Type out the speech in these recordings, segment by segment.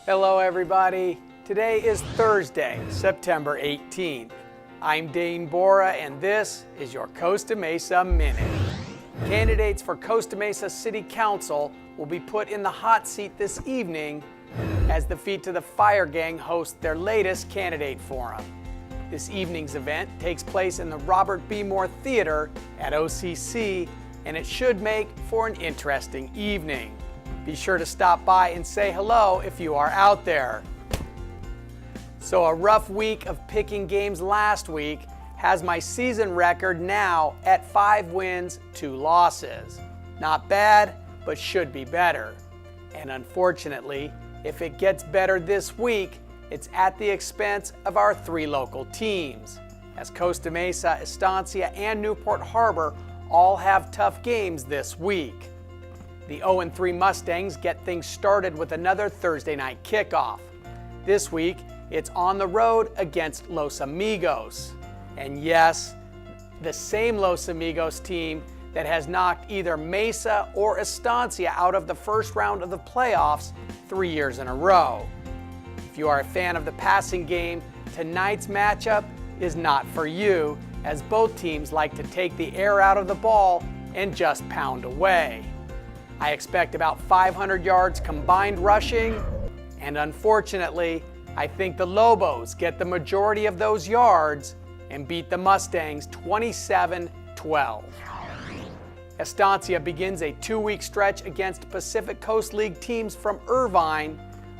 Hello everybody. Today is Thursday, September 18th. I'm Dane Bora and this is your Costa Mesa Minute. Candidates for Costa Mesa City Council will be put in the hot seat this evening as the Feet to the Fire Gang host their latest candidate forum. This evening's event takes place in the Robert B. Moore Theater at OCC, and it should make for an interesting evening. Be sure to stop by and say hello if you are out there. So a rough week of picking games last week has my season record now at 5 wins, 2 losses. Not bad, but should be better. And unfortunately, if it gets better this week, it's at the expense of our 3 local teams, as Costa Mesa, Estancia, and Newport Harbor all have tough games this week. The 0-3 Mustangs get things started with another Thursday night kickoff. This week, it's on the road against Los Amigos. And yes, the same Los Amigos team that has knocked either Mesa or Estancia out of the first round of the playoffs 3 years in a row. If you are a fan of the passing game, tonight's matchup is not for you, as both teams like to take the air out of the ball and just pound away. I expect about 500 yards combined rushing, and unfortunately, I think the Lobos get the majority of those yards and beat the Mustangs 27-12. Estancia begins a 2-week stretch against Pacific Coast League teams from Irvine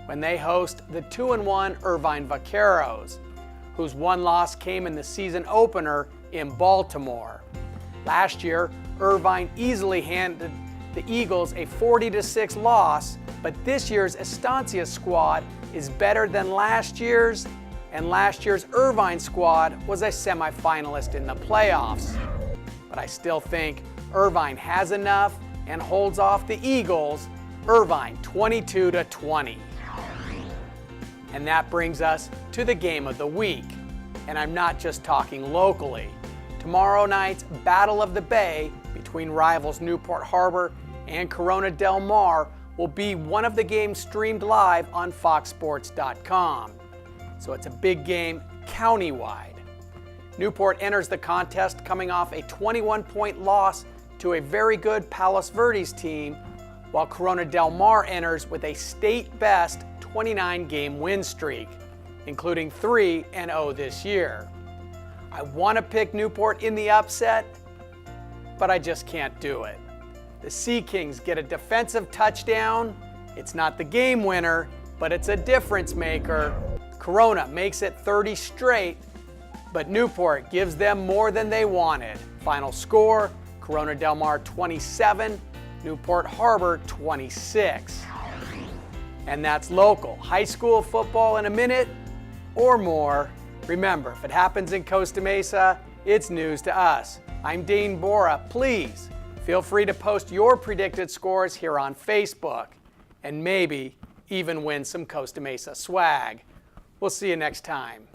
when they host the 2-1 Irvine Vaqueros, whose one loss came in the season opener in Baltimore. Last year, Irvine easily handed the Eagles a 40-6 loss, but this year's Estancia squad is better than last year's, and last year's Irvine squad was a semifinalist in the playoffs. But I still think Irvine has enough and holds off the Eagles, Irvine 22-20. And that brings us to the game of the week. And I'm not just talking locally. Tomorrow night's Battle of the Bay between rivals Newport Harbor and Corona Del Mar will be one of the games streamed live on foxsports.com. So it's a big game countywide. Newport enters the contest coming off a 21-point loss to a very good Palos Verdes team, while Corona Del Mar enters with a state-best 29-game win streak, including 3-0 this year. I want to pick Newport in the upset, but I just can't do it. The Sea Kings get a defensive touchdown. It's not the game winner, but it's a difference maker. Corona makes it 30 straight, but Newport gives them more than they wanted. Final score, Corona Del Mar 27, Newport Harbor 26. And that's local high school football in a minute or more. Remember, if it happens in Costa Mesa, it's news to us. I'm Dane Bora. Please feel free to post your predicted scores here on Facebook and maybe even win some Costa Mesa swag. We'll see you next time.